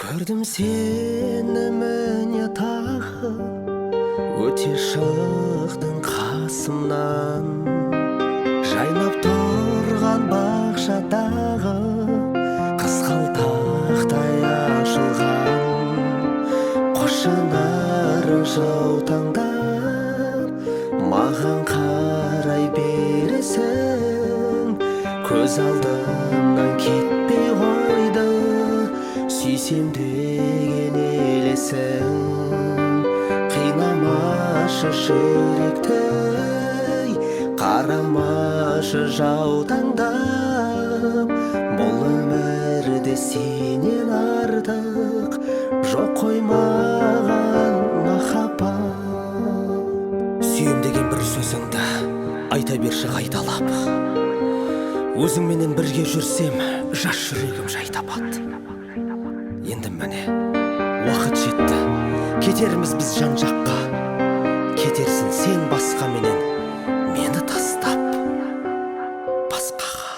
Көрдім сені міне тағы, өте шықтың қасымнан. Жайнап тұрған бақшадағы қызғалдақтай ашылған. Қошанарың жаутаңдап маған қарай бересің. Көз алдымнан кетпей қойды, сүйсем деген елесің. Қинамашы жүректі, қарамашы жаутаңдап. Бұл өмірде сенен артық жоқ қой маған махаббат. Сүйем деген бір сөзіңді айта берші қайталап. Өзіңменен бірге жүрсем, жас жүрегім жай табады. Енді міне уақыт жетті, кетеріміз біз жан жаққа. Кетерсің сен басқа менен, мені тастап басқаға.